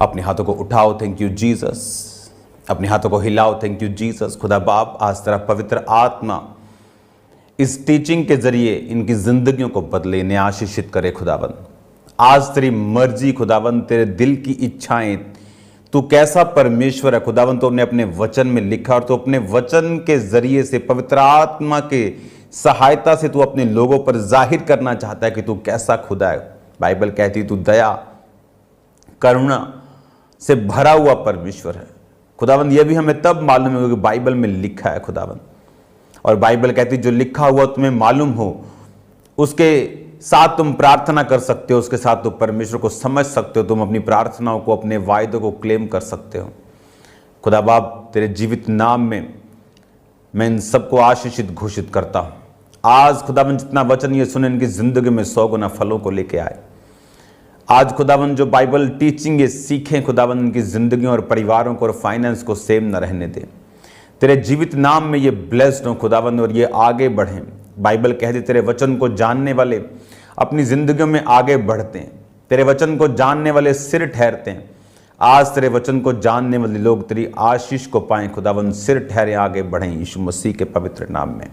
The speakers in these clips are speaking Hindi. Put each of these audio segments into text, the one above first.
अपने हाथों को उठाओ, थैंक यू जीसस। अपने हाथों को हिलाओ, थैंक यू जीसस। खुदा बाप, आज तेरा पवित्र आत्मा इस टीचिंग के जरिए इनकी जिंदगियों को बदले, इन्हें आशीषित करे खुदाबंद। आज तेरी मर्जी खुदाबंद, तेरे दिल की इच्छाएं, तू कैसा परमेश्वर है खुदाबंद, तो ने अपने वचन में लिखा और तो अपने वचन के जरिए से पवित्र आत्मा के सहायता से तू अपने लोगों पर जाहिर करना चाहता है कि तू कैसा खुदा है। बाइबल कहती तू दया करुणा से भरा हुआ परमेश्वर है खुदाबंद। यह भी हमें तब मालूम है कि बाइबल में लिखा है खुदाबंद, और बाइबल कहती जो लिखा हुआ तुम्हें मालूम हो उसके साथ तुम प्रार्थना कर सकते हो, उसके साथ तुम परमेश्वर को समझ सकते हो, तुम अपनी प्रार्थनाओं को, अपने वायदों को क्लेम कर सकते हो। खुदा बाप, तेरे जीवित नाम में मैं इन सबको आशीषित घोषित करता हूं। आज खुदाबंद जितना वचन ये सुने इनकी जिंदगी में 100 गुना फलों को लेके आए। आज खुदाबंद जो बाइबल टीचिंग ये सीखें खुदाबंद, इनकी जिंदगी और परिवारों को और फाइनेंस को सेम न रहने दें। तेरे जीवित नाम में ये ब्लेस्ड हो खुदाबंद और ये आगे बढ़ें। बाइबल कहती तेरे वचन को जानने वाले अपनी जिंदगियों में आगे बढ़ते हैं, तेरे वचन को जानने वाले सिर ठहरते हैं। आज तेरे वचन को जानने वाले लोग तेरी आशीष को पाएं खुदाबंद, सिर ठहरे आगे बढ़ें यीशु मसीह के पवित्र नाम में।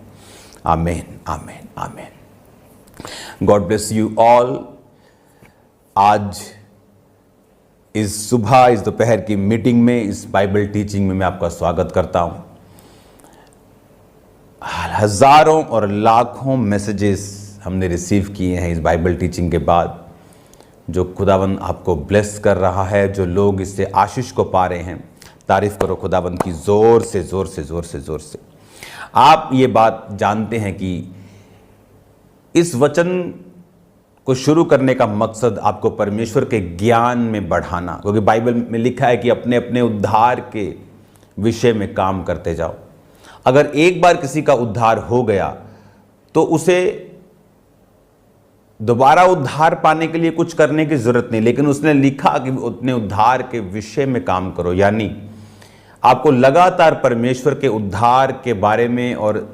आमीन, आमीन, आमीन। God bless you all. आज इस सुबह, इस दोपहर की मीटिंग में, इस बाइबल टीचिंग में मैं आपका स्वागत करता हूं। हजारों और लाखों मैसेजेस हमने रिसीव किए हैं इस बाइबल टीचिंग के बाद, जो खुदावंद आपको ब्लेस कर रहा है, जो लोग इससे आशीष को पा रहे हैं। तारीफ करो खुदावंद की जोर से, जोर से, जोर से, जोर से। आप ये बात जानते हैं कि इस वचन को शुरू करने का मकसद आपको परमेश्वर के ज्ञान में बढ़ाना, क्योंकि बाइबल में लिखा है कि अपने अपने उद्धार के विषय में काम करते जाओ। अगर एक बार किसी का उद्धार हो गया तो उसे दोबारा उद्धार पाने के लिए कुछ करने की जरूरत नहीं, लेकिन उसने लिखा कि अपने उद्धार के विषय में काम करो। यानी आपको लगातार परमेश्वर के उद्धार के बारे में और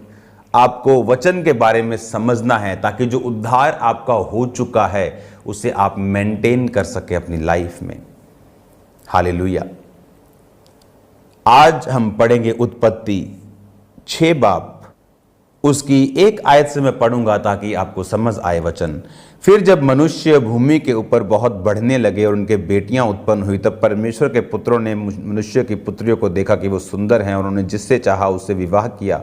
आपको वचन के बारे में समझना है, ताकि जो उद्धार आपका हो चुका है उसे आप मेंटेन कर सके अपनी लाइफ में। हालेलुया। आज हम पढ़ेंगे उत्पत्ति 6 बाब, उसकी एक आयत से मैं पढ़ूंगा ताकि आपको समझ आए वचन। फिर जब मनुष्य भूमि के ऊपर बहुत बढ़ने लगे और उनके बेटियां उत्पन्न हुई, तब परमेश्वर के पुत्रों ने मनुष्य की पुत्रियों को देखा कि वो सुंदर हैं, और उन्होंने जिससे चाहा उससे विवाह किया।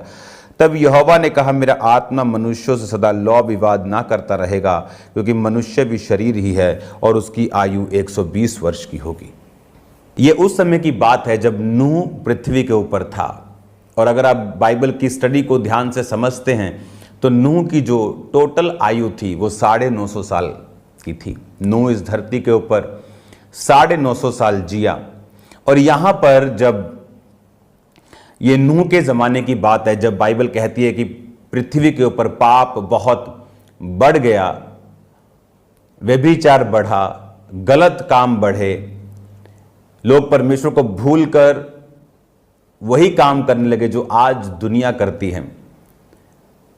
तब यहोवा ने कहा, मेरा आत्मा मनुष्यों से सदा लौ विवाद ना करता रहेगा, क्योंकि मनुष्य भी शरीर ही है और उसकी आयु 120 वर्ष की होगी। ये उस समय की बात है जब नूह पृथ्वी के ऊपर था। और अगर आप बाइबल की स्टडी को ध्यान से समझते हैं तो नूह की जो टोटल आयु थी वो 950 साल की थी। नूह इस धरती के ऊपर 950 साल जिया। और यहाँ पर जब ये नूह के ज़माने की बात है, जब बाइबल कहती है कि पृथ्वी के ऊपर पाप बहुत बढ़ गया, व्यभिचार बढ़ा, गलत काम बढ़े, लोग परमेश्वर को भूलकर वही काम करने लगे जो आज दुनिया करती है,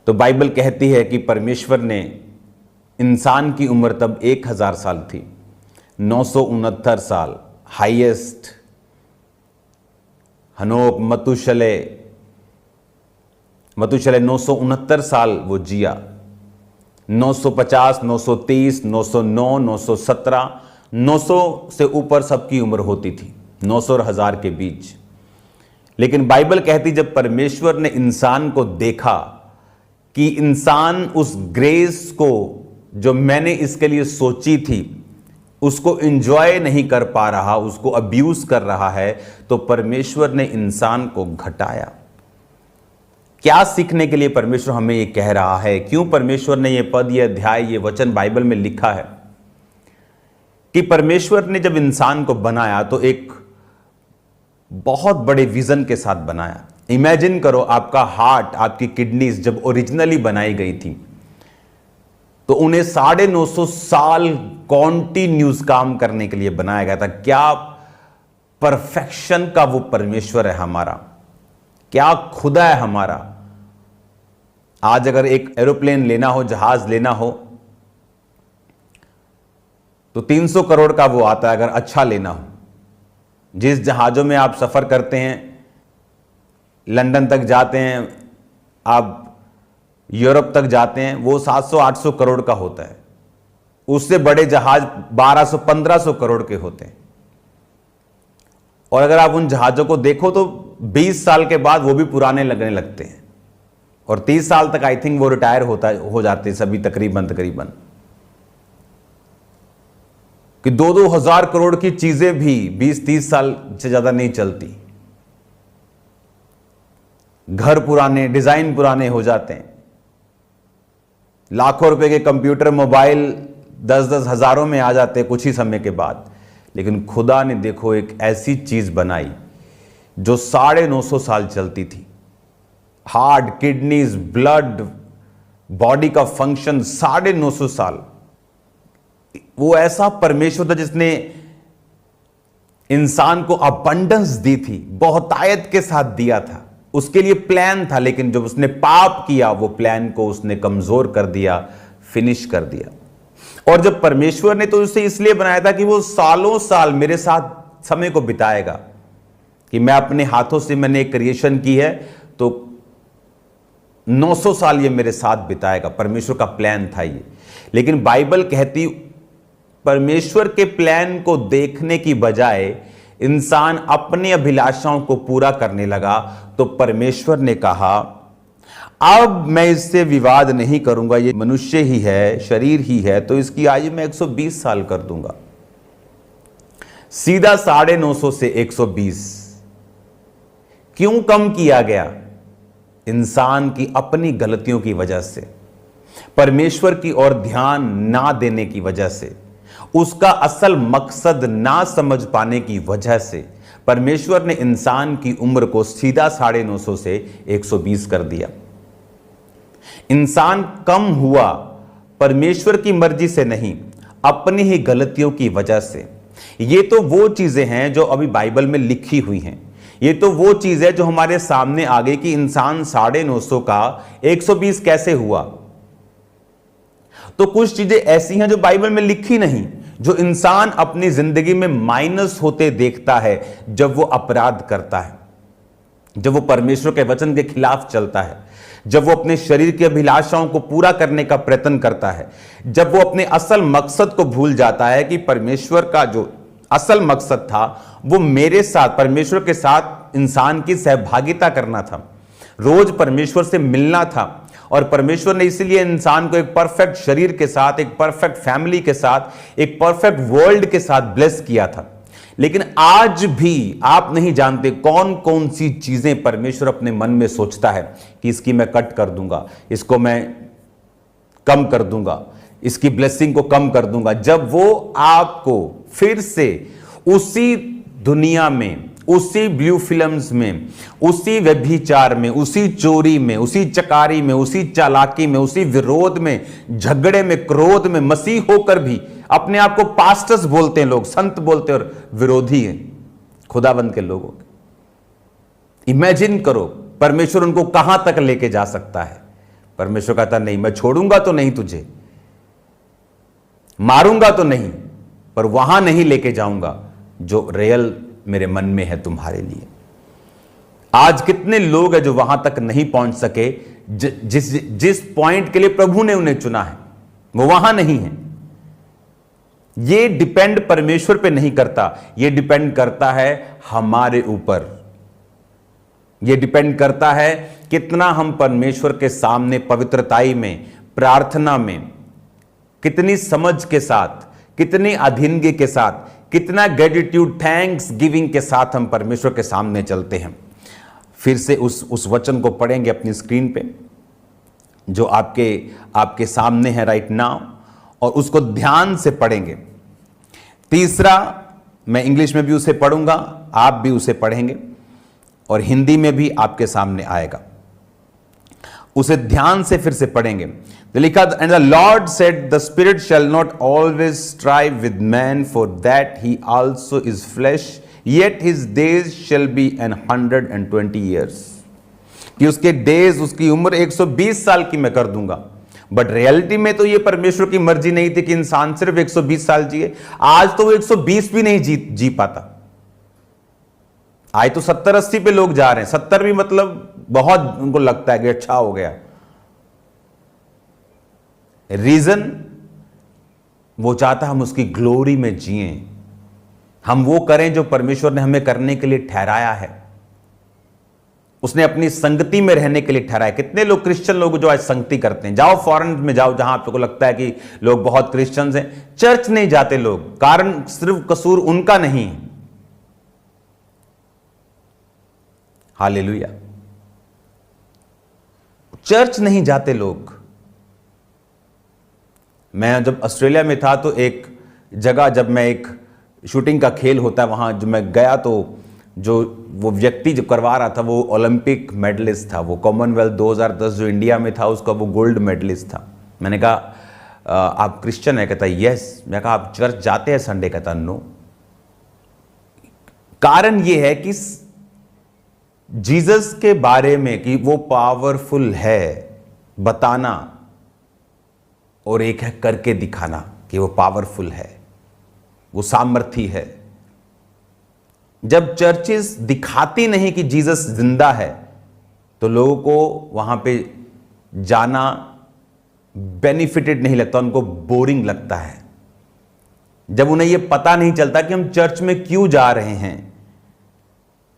तो बाइबल कहती है कि परमेश्वर ने, इंसान की उम्र तब 1000 साल थी, 969 साल हाईएस्ट। हनोक मतुशले 969 साल वो जिया। 950, 930, 909, 917, 900 से ऊपर सबकी उम्र होती थी, 900 और 1000 के बीच। लेकिन बाइबल कहती जब परमेश्वर ने इंसान को देखा कि इंसान उस ग्रेस को जो मैंने इसके लिए सोची थी उसको एंजॉय नहीं कर पा रहा, उसको अब्यूज कर रहा है, तो परमेश्वर ने इंसान को घटाया। क्या सीखने के लिए परमेश्वर हमें ये कह रहा है? क्यों परमेश्वर ने ये पद, ये अध्याय, ये वचन बाइबल में लिखा है? कि परमेश्वर ने जब इंसान को बनाया तो एक बहुत बड़े विजन के साथ बनाया। इमेजिन करो, आपका हार्ट, आपकी किडनीज जब ओरिजिनली बनाई गई थी तो उन्हें 950 साल कॉन्टिन्यूस काम करने के लिए बनाया गया था। क्या परफेक्शन का वो परमेश्वर है हमारा, क्या खुदा है हमारा। आज अगर एक एरोप्लेन लेना हो, जहाज लेना हो, तो 300 करोड़ का वो आता है अगर अच्छा लेना हो। जिस जहाज़ों में आप सफ़र करते हैं, लंदन तक जाते हैं, आप यूरोप तक जाते हैं, वो 700-800 करोड़ का होता है। उससे बड़े जहाज 1200-1500 करोड़ के होते हैं। और अगर आप उन जहाज़ों को देखो तो 20 साल के बाद वो भी पुराने लगने लगते हैं, और 30 साल तक आई थिंक वो रिटायर हो जाते हैं सभी तकरीबन कि 2-2 हजार करोड़ की चीजें भी 20-30 साल से ज्यादा नहीं चलती। घर पुराने, डिजाइन पुराने हो जाते हैं। लाखों रुपए के कंप्यूटर, मोबाइल 10-10 हजारों में आ जाते हैं कुछ ही समय के बाद। लेकिन खुदा ने देखो एक ऐसी चीज बनाई जो 950 साल चलती थी। हार्ट, किडनीज, ब्लड, बॉडी का फंक्शन 950 साल। वो ऐसा परमेश्वर था जिसने इंसान को अबंडेंस दी थी, बहुतायत के साथ दिया था। उसके लिए प्लान था, लेकिन जब उसने पाप किया वो प्लान को उसने कमजोर कर दिया, फिनिश कर दिया। और जब परमेश्वर ने तो उसे इसलिए बनाया था कि वो सालों साल मेरे साथ समय को बिताएगा, कि मैं अपने हाथों से मैंने एक क्रिएशन की है तो 900 साल ये मेरे साथ बिताएगा। परमेश्वर का प्लान था ये। लेकिन बाइबल कहती परमेश्वर के प्लान को देखने की बजाय इंसान अपनी अभिलाषाओं को पूरा करने लगा, तो परमेश्वर ने कहा अब मैं इससे विवाद नहीं करूंगा, ये मनुष्य ही है, शरीर ही है, तो इसकी आयु मैं 120 साल कर दूंगा। सीधा 950 से 120 क्यों कम किया गया? इंसान की अपनी गलतियों की वजह से, परमेश्वर की ओर ध्यान ना देने की वजह से, उसका असल मकसद ना समझ पाने की वजह से परमेश्वर ने इंसान की उम्र को सीधा 950 से 120 कर दिया। इंसान कम हुआ परमेश्वर की मर्जी से नहीं, अपनी ही गलतियों की वजह से। ये तो वो चीजें हैं जो अभी बाइबल में लिखी हुई हैं। ये तो वो चीज है जो हमारे सामने आ गई कि इंसान 950 का 120 कैसे हुआ। तो कुछ चीजें ऐसी हैं जो बाइबल में लिखी नहीं, जो इंसान अपनी जिंदगी में माइनस होते देखता है जब वो अपराध करता है, जब वो परमेश्वर के वचन के खिलाफ चलता है, जब वो अपने शरीर की अभिलाषाओं को पूरा करने का प्रयत्न करता है, जब वो अपने असल मकसद को भूल जाता है कि परमेश्वर का जो असल मकसद था वो मेरे साथ, परमेश्वर के साथ इंसान की सहभागिता करना था, रोज परमेश्वर से मिलना था। और परमेश्वर ने इसीलिए इंसान को एक परफेक्ट शरीर के साथ, एक परफेक्ट फैमिली के साथ, एक परफेक्ट वर्ल्ड के साथ ब्लेस किया था। लेकिन आज भी आप नहीं जानते कौन कौन सी चीजें परमेश्वर अपने मन में सोचता है कि इसकी मैं कट कर दूंगा, इसको मैं कम कर दूंगा, इसकी ब्लेसिंग को कम कर दूंगा। जब वो आपको फिर से उसी दुनिया में, उसी ब्लू फिल्म्स में, उसी व्यभिचार में, उसी चोरी में, उसी चकारी में, उसी चालाकी में, उसी विरोध में, झगड़े में, क्रोध में, मसीह होकर भी अपने आप को पास्टर्स बोलते हैं लोग, संत बोलते हैं, और विरोधी हैं खुदाबंद के लोगों के। इमेजिन करो परमेश्वर उनको कहां तक लेके जा सकता है। परमेश्वर कहता नहीं, मैं छोड़ूंगा तो नहीं तुझे, मारूंगा तो नहीं, पर वहां नहीं लेके जाऊंगा जो रियल मेरे मन में है तुम्हारे लिए। आज कितने लोग हैं जो वहां तक नहीं पहुंच सके, जिस पॉइंट के लिए प्रभु ने उन्हें चुना है, वो वहां नहीं है। ये डिपेंड परमेश्वर पे नहीं करता, ये डिपेंड करता है हमारे ऊपर। ये डिपेंड करता है कितना हम परमेश्वर के सामने पवित्रताई में, प्रार्थना में, कितनी समझ के साथ, कितनी अधीनगी के साथ, कितना ग्रेटिट्यूड, थैंक्स गिविंग के साथ हम परमेश्वर के सामने चलते हैं। फिर से उस वचन को पढ़ेंगे अपनी स्क्रीन पे जो आपके सामने है राइट नाउ, और उसको ध्यान से पढ़ेंगे। तीसरा, मैं इंग्लिश में भी उसे पढ़ूंगा, आप भी उसे पढ़ेंगे, और हिंदी में भी आपके सामने आएगा। उसे ध्यान से फिर से पढ़ेंगे। तो लिखा, and the Lord said, the spirit shall not always strive with man, for that he also is flesh, yet his days shall be 120 years. कि उसके डेज, उसकी उम्र 120 साल की मैं कर दूंगा। बट रियलिटी में तो ये परमेश्वर की मर्जी नहीं थी कि इंसान सिर्फ 120 साल जिए। आज तो वो 120 भी नहीं जी पाता। आज तो 70-80 पे लोग जा रहे हैं, 70 भी मतलब बहुत उनको लगता है कि अच्छा हो गया। रीजन, वो चाहता हम उसकी ग्लोरी में जिए, हम वो करें जो परमेश्वर ने हमें करने के लिए ठहराया है, उसने अपनी संगति में रहने के लिए ठहराया। कितने लोग क्रिश्चियन लोग जो आज संगति करते हैं, जाओ फॉरेन में जाओ जहां आपको लगता है कि लोग बहुत क्रिश्चियंस हैं, चर्च नहीं जाते लोग, कारण सिर्फ कसूर उनका नहीं है। हालेलुया। चर्च नहीं जाते लोग। मैं जब ऑस्ट्रेलिया में था तो एक जगह, जब मैं एक शूटिंग का खेल होता है वहां जब मैं गया, तो जो वो व्यक्ति जो करवा रहा था वो ओलंपिक मेडलिस्ट था, वो कॉमनवेल्थ 2010 जो इंडिया में था उसका वो गोल्ड मेडलिस्ट था। मैंने कहा आप क्रिश्चियन है? कहता यस। मैं कहा आप चर्च जाते हैं संडे? कहता नो। कारण ये है कि जीसस के बारे में कि वो पावरफुल है बताना, और एक है करके दिखाना कि वो पावरफुल है, वो सामर्थी है। जब चर्चेस दिखाती नहीं कि जीसस जिंदा है तो लोगों को वहां पे जाना बेनिफिटेड नहीं लगता, उनको बोरिंग लगता है। जब उन्हें यह पता नहीं चलता कि हम चर्च में क्यों जा रहे हैं,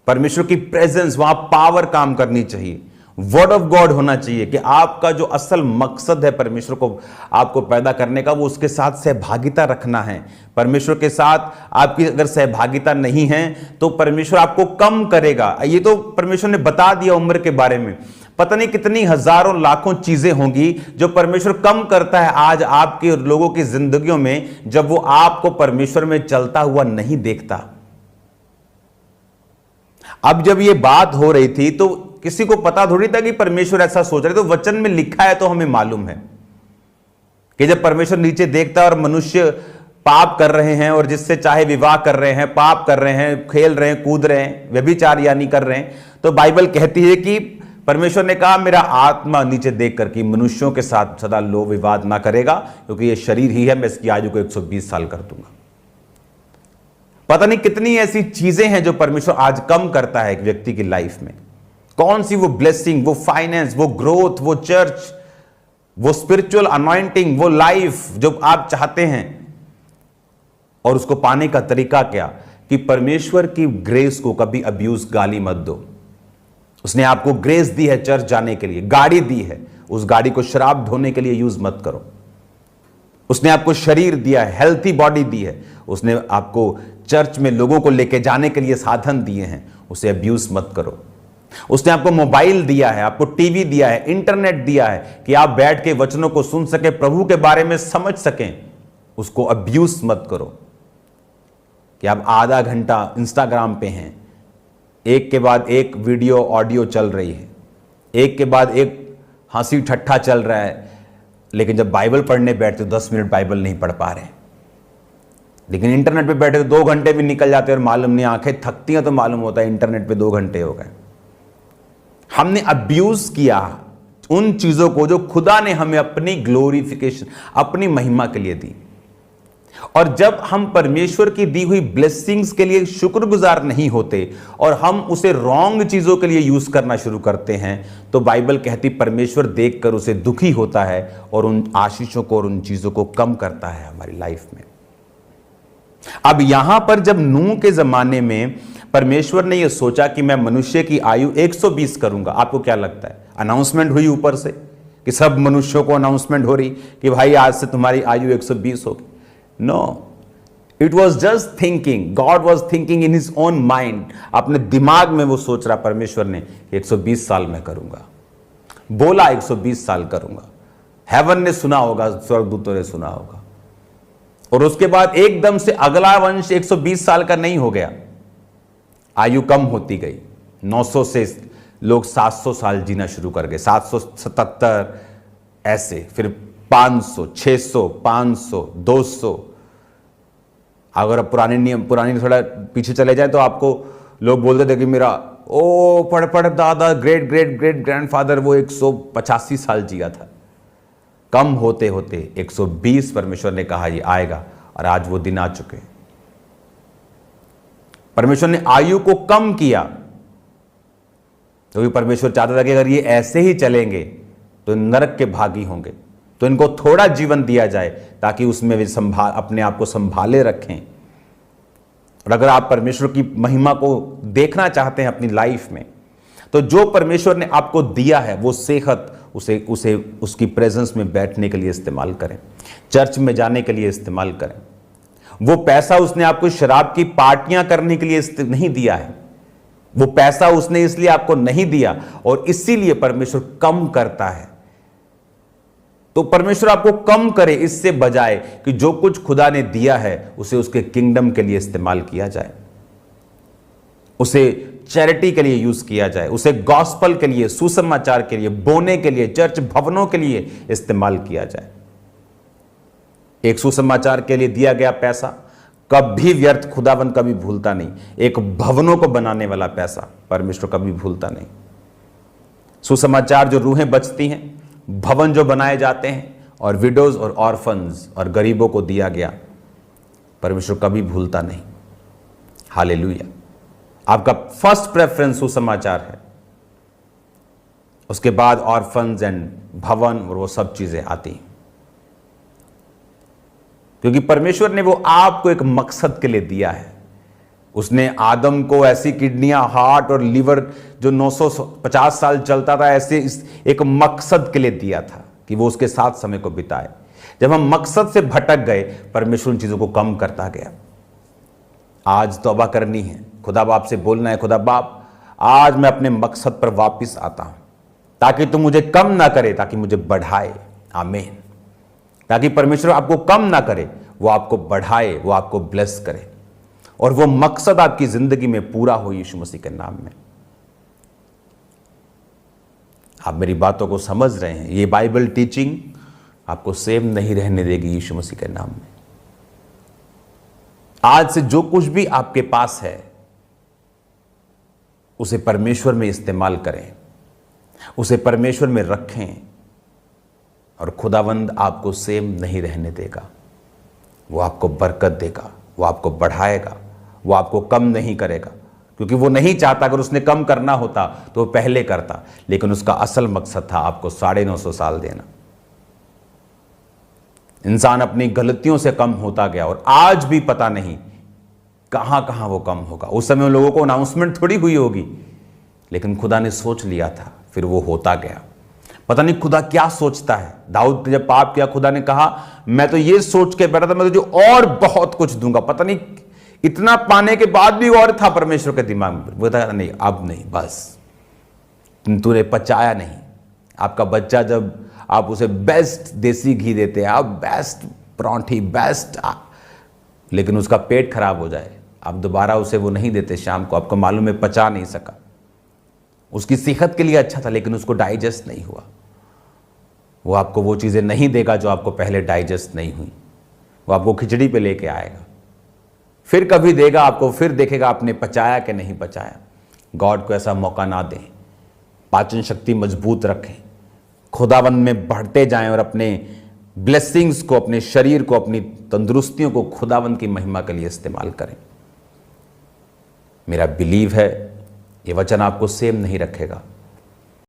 परमेश्वर की प्रेजेंस, वहां पावर काम करनी चाहिए, वर्ड ऑफ गॉड होना चाहिए कि आपका जो असल मकसद है परमेश्वर को आपको पैदा करने का, वो उसके साथ सहभागिता रखना है। परमेश्वर के साथ आपकी अगर सहभागिता नहीं है तो परमेश्वर आपको कम करेगा। ये तो परमेश्वर ने बता दिया उम्र के बारे में। पता नहीं कितनी हजारों लाखों चीजें होंगी जो परमेश्वर कम करता है आज आपके लोगों की जिंदगियों में, जब वो आपको परमेश्वर में चलता हुआ नहीं देखता। अब जब ये बात हो रही थी तो किसी को पता थोड़ी था कि परमेश्वर ऐसा सोच रहे, तो वचन में लिखा है तो हमें मालूम है कि जब परमेश्वर नीचे देखता है और मनुष्य पाप कर रहे हैं और जिससे चाहे विवाह कर रहे हैं, पाप कर रहे हैं, खेल रहे हैं, कूद रहे हैं, व्यभिचार यानी कर रहे हैं, तो बाइबल कहती है कि परमेश्वर ने कहा मेरा आत्मा नीचे देख कर कि मनुष्यों के साथ सदा लो विवाद ना करेगा, क्योंकि ये शरीर ही है, मैं इसकी आयु को 120 साल कर दूंगा। पता नहीं कितनी ऐसी चीजें हैं जो परमेश्वर आज कम करता है एक व्यक्ति की लाइफ में। कौन सी वो ब्लेसिंग, वो फाइनेंस, वो ग्रोथ, वो चर्च, वो स्पिरिचुअल अनॉइंटिंग, वो लाइफ जो आप चाहते हैं, और उसको पाने का तरीका क्या कि परमेश्वर की ग्रेस को कभी अब्यूज गाली मत दो। उसने आपको ग्रेस दी है चर्च जाने के लिए, गाड़ी दी है, उस गाड़ी को शराब धोने के लिए यूज मत करो। उसने आपको शरीर दिया है, हेल्थी बॉडी दी है, उसने आपको चर्च में लोगों को लेके जाने के लिए साधन दिए हैं, उसे अब्यूज मत करो। उसने आपको मोबाइल दिया है, आपको टीवी दिया है, इंटरनेट दिया है कि आप बैठ के वचनों को सुन सके, प्रभु के बारे में समझ सकें, उसको अब्यूज मत करो कि आप आधा घंटा इंस्टाग्राम पे हैं, एक के बाद एक वीडियो ऑडियो चल रही है, एक के बाद एक हंसी ठट्ठा चल रहा है, लेकिन जब बाइबल पढ़ने बैठते तो 10 मिनट बाइबल नहीं पढ़ पा रहे। लेकिन इंटरनेट पे बैठे तो 2 घंटे भी निकल जाते और मालूम नहीं, आंखें थकती हैं तो मालूम होता है इंटरनेट पे 2 घंटे हो गए। हमने अब्यूज किया उन चीजों को जो खुदा ने हमें अपनी ग्लोरिफिकेशन, अपनी महिमा के लिए दी। और जब हम परमेश्वर की दी हुई ब्लेसिंग्स के लिए शुक्रगुजार नहीं होते और हम उसे रॉन्ग चीजों के लिए यूज करना शुरू करते हैं, तो बाइबल कहती परमेश्वर देखकर उसे दुखी होता है और उन आशीषों को और उन चीजों को कम करता है हमारी लाइफ में। अब यहां पर जब नूह के जमाने में परमेश्वर ने यह सोचा कि मैं मनुष्य की आयु 120 करूंगा, आपको क्या लगता है? अनाउंसमेंट हुई ऊपर से कि सब मनुष्यों को अनाउंसमेंट हो रही कि भाई आज से तुम्हारी आयु 120 होगी? No, it was just thinking, God was thinking in his own mind. अपने दिमाग में वो सोच रहा परमेश्वर ने 120 साल में करूंगा, बोला 120 साल करूंगा। हेवन ने सुना होगा, स्वर्गदूतों ने सुना होगा, और उसके बाद एकदम से अगला वंश 120 साल का नहीं हो गया, आयु कम होती गई। 900 से लोग 700 साल जीना शुरू कर गए, 777 ऐसे, फिर 500, 600, 500, 200। अगर पुरानी थोड़ा पीछे चले जाए तो आपको लोग बोलते थे कि मेरा पढ़ दादा, ग्रेट ग्रेट ग्रेट ग्रैंडफादर वो 185 साल जिया था। कम होते होते 120 परमेश्वर ने कहा ये आएगा, और आज वो दिन आ चुके। परमेश्वर ने आयु को कम किया क्योंकि परमेश्वर चाहता था कि अगर ये ऐसे ही चलेंगे तो नरक के भागी होंगे, तो इनको थोड़ा जीवन दिया जाए ताकि उसमें वे अपने आप को संभाले रखें। और अगर आप परमेश्वर की महिमा को देखना चाहते हैं अपनी लाइफ में, तो जो परमेश्वर ने आपको दिया है वो सेहत उसे उसकी प्रेजेंस में बैठने के लिए इस्तेमाल करें, चर्च में जाने के लिए इस्तेमाल करें। वो पैसा उसने आपको शराब की पार्टियां करने के लिए नहीं दिया है, वो पैसा उसने इसलिए आपको नहीं दिया, और इसीलिए परमेश्वर कम करता है। तो परमेश्वर आपको कम करे इससे बजाय कि जो कुछ खुदा ने दिया है उसे उसके किंगडम के लिए इस्तेमाल किया जाए, उसे चैरिटी के लिए यूज किया जाए, उसे गॉस्पल के लिए, सुसमाचार के लिए, बोने के लिए, चर्च भवनों के लिए इस्तेमाल किया जाए। एक सुसमाचार के लिए दिया गया पैसा कभी व्यर्थ खुदावंद कभी भूलता नहीं। एक भवनों को बनाने वाला पैसा परमेश्वर कभी भूलता नहीं। सुसमाचार जो रूहें बचती हैं, भवन जो बनाए जाते हैं, और विडोज और ऑर्फन्स और गरीबों को दिया गया, परमेश्वर कभी भूलता नहीं। हालेलुया। आपका फर्स्ट प्रेफरेंस सुसमाचार है, उसके बाद ऑर्फन्स एंड भवन और वो सब चीजें आती हैं, क्योंकि परमेश्वर ने वो आपको एक मकसद के लिए दिया है। उसने आदम को ऐसी किडनियां, हार्ट और लीवर जो 950 साल चलता था, ऐसे एक मकसद के लिए दिया था कि वो उसके साथ समय को बिताए। जब हम मकसद से भटक गए, परमेश्वर उन चीजों को कम करता गया। आज तौबा करनी है, खुदा बाप से बोलना है, खुदा बाप आज मैं अपने मकसद पर वापस आता हूं, ताकि तुम मुझे कम ना करे, ताकि मुझे बढ़ाए। आमीन। ताकि परमेश्वर आपको कम ना करे, वो आपको बढ़ाए, वो आपको ब्लेस करे, और वो मकसद आपकी जिंदगी में पूरा हो यीशु मसीह के नाम में। आप मेरी बातों को समझ रहे हैं? ये बाइबल टीचिंग आपको सेम नहीं रहने देगी यीशु मसीह के नाम में। आज से जो कुछ भी आपके पास है उसे परमेश्वर में इस्तेमाल करें, उसे परमेश्वर में रखें, और खुदावंद आपको सेम नहीं रहने देगा। वो आपको बरकत देगा, वो आपको बढ़ाएगा, वो आपको कम नहीं करेगा, क्योंकि वो नहीं चाहता। अगर उसने कम करना होता तो वो पहले करता, लेकिन उसका असल मकसद था आपको 950 साल देना। इंसान अपनी गलतियों से कम होता गया, और आज भी पता नहीं कहां कहां वो कम होगा। उस समय उन लोगों को अनाउंसमेंट थोड़ी हुई होगी, लेकिन खुदा ने सोच लिया था, फिर वो होता गया। पता नहीं खुदा क्या सोचता है। दाऊद ने जब पाप किया, खुदा ने कहा मैं तो ये सोच के बैठा था मैं तुझे और बहुत कुछ दूंगा। पता नहीं इतना पाने के बाद भी और था परमेश्वर के दिमाग में। वो था नहीं, अब नहीं, बस तूने पचाया नहीं। आपका बच्चा जब आप उसे बेस्ट देसी घी देते हैं, आप बेस्ट परांठी, बेस्ट, लेकिन उसका पेट खराब हो जाए, आप दोबारा उसे वो नहीं देते शाम को। आपको मालूम है पचा नहीं सका। उसकी सेहत के लिए अच्छा था, लेकिन उसको डाइजेस्ट नहीं हुआ। वो आपको वो चीज़ें नहीं देगा जो आपको पहले डाइजेस्ट नहीं हुई। वो आपको खिचड़ी पे लेके आएगा, फिर कभी देगा आपको, फिर देखेगा आपने पचाया कि नहीं पचाया। गॉड को ऐसा मौका ना दें। पाचन शक्ति मजबूत रखें, खुदावंद में बढ़ते जाएं, और अपने ब्लेसिंग्स को, अपने शरीर को, अपनी तंदुरुस्तियों को खुदावंद की महिमा के लिए इस्तेमाल करें। मेरा बिलीव है ये वचन आपको सेम नहीं रखेगा।